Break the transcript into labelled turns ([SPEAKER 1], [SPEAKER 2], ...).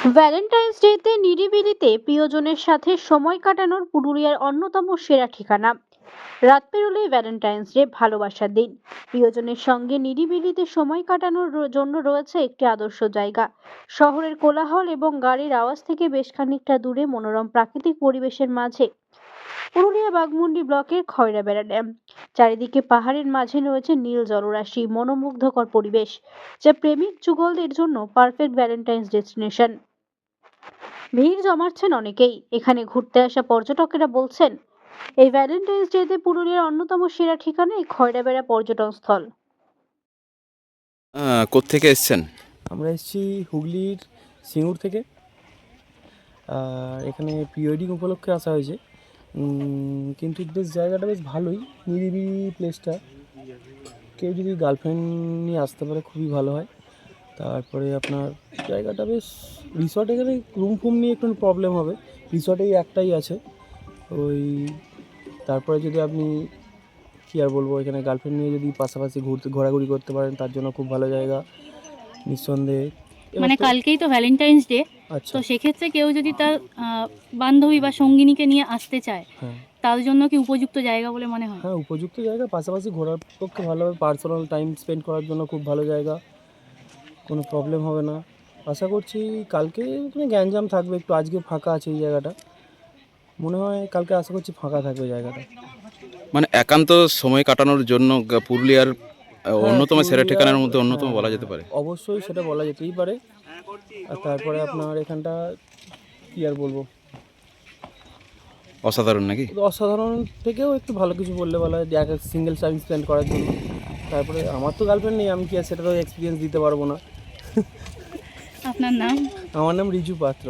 [SPEAKER 1] Valentine's ডেতে নিরিবিলিতে প্রিয়জনের সাথে সময় কাটানোর পুরুলিয়ার অন্যতম সেরা ঠিকানা। রাত পেরোলেই ভ্যালেন্টাইন্স ডে, ভালোবাসার দিন। প্রিয়জনের সঙ্গে নিরিবিলিতে সময় কাটানোর জন্য রয়েছে একটি আদর্শ জায়গা। শহরের কোলাহল এবং গাড়ির আওয়াজ থেকে বেশ খানিকটা দূরে মনোরম প্রাকৃতিক পরিবেশের মাঝে পুরুলিয়া বাঘমুন্ডি ব্লকের খয়রাবেড়া ড্যাম। চারিদিকে পাহাড়ের মাঝে রয়েছে নীল জলরাশি, মনোমুগ্ধকর পরিবেশ, যা প্রেমিক যুগলদের জন্য পারফেক্ট ভ্যালেন্টাইন্স ডেস্টিনেশন। ভিড় জমাচ্ছেন অনেকেই। এখানে ঘুরতে আসা পর্যটকেরা বলছেন, এই ভ্যালেন্টাইন্স ডেতে পুরুলিয়ার অন্যতম সেরা ঠিকানা এই খয়রাবেড়া পর্যটন স্থল।
[SPEAKER 2] কোত্থেকে এসছেন?
[SPEAKER 3] আমরা এসেছি হুগলির সিঙ্গুর থেকে। আর এখানে প্রি ওয়েডিং উপলক্ষে আসা হয়েছে। কিন্তু বেশ জায়গাটা বেশ ভালোই, নিরিবিলি প্লেসটা। কেউ যদি গার্লফ্রেন্ড নিয়ে আসতে পারে খুবই ভালো হয়। তারপরে আপনার জায়গাটা বেশ, রিসর্ট এখানে রুম ফুম নিয়ে একটু প্রবলেম হবে। রিসর্টেই একটাই আছে ওই। তারপরে যদি আপনি কী আর বলবো, এখানে গার্লফ্রেন্ড নিয়ে যদি পাশাপাশি ঘোরাঘুরি করতে পারেন তার জন্য খুব ভালো জায়গা নিঃসন্দেহে।
[SPEAKER 4] মানে কালকেই তো ভ্যালেন্টাইন্স ডে,
[SPEAKER 3] আচ্ছা,
[SPEAKER 4] তো সেক্ষেত্রে কেউ যদি তার বান্ধবী বা সঙ্গিনীকে নিয়ে আসতে চায়,
[SPEAKER 3] হ্যাঁ
[SPEAKER 4] তার জন্য কি উপযুক্ত জায়গা বলে মনে হয়?
[SPEAKER 3] হ্যাঁ উপযুক্ত জায়গা, পাশাপাশি ঘোরার পক্ষে ভালো হবে। পার্সোনাল টাইম স্পেন্ড করার জন্য খুব ভালো জায়গা, কোনো প্রবলেম হবে না। আশা করছি কালকে এখানে গ্যাঞ্জাম থাকবে একটু, আজকে ফাঁকা আছে এই জায়গাটা। মনে হয় কালকে আশা করছি ফাঁকা থাকবে জায়গাটা।
[SPEAKER 2] মানে একান্ত সময় কাটানোর জন্য পুরুলিয়ার অন্যতম সেরা ঠিকানার মধ্যে অন্যতম
[SPEAKER 3] হ্যাঁ,
[SPEAKER 2] বলা যেতে পারে।
[SPEAKER 3] অবশ্যই সেটা বলা যেতেই পারে। আর তারপরে আপনার এখানটা কী আর বলবো,
[SPEAKER 2] অসাধারণ নাকি?
[SPEAKER 3] অসাধারণ থেকেও একটু ভালো কিছু বললে বলা হয়, যে এক সিঙ্গেল টাইম স্পেন্ড করার জন্য। তারপরে আমার তো গার্লফ্রেন্ড নেই, আমি কি আর সেটা তো এক্সপিরিয়েন্স দিতে পারবো না।
[SPEAKER 4] আপনার নাম?
[SPEAKER 3] আমার নাম রিজু পাত্র।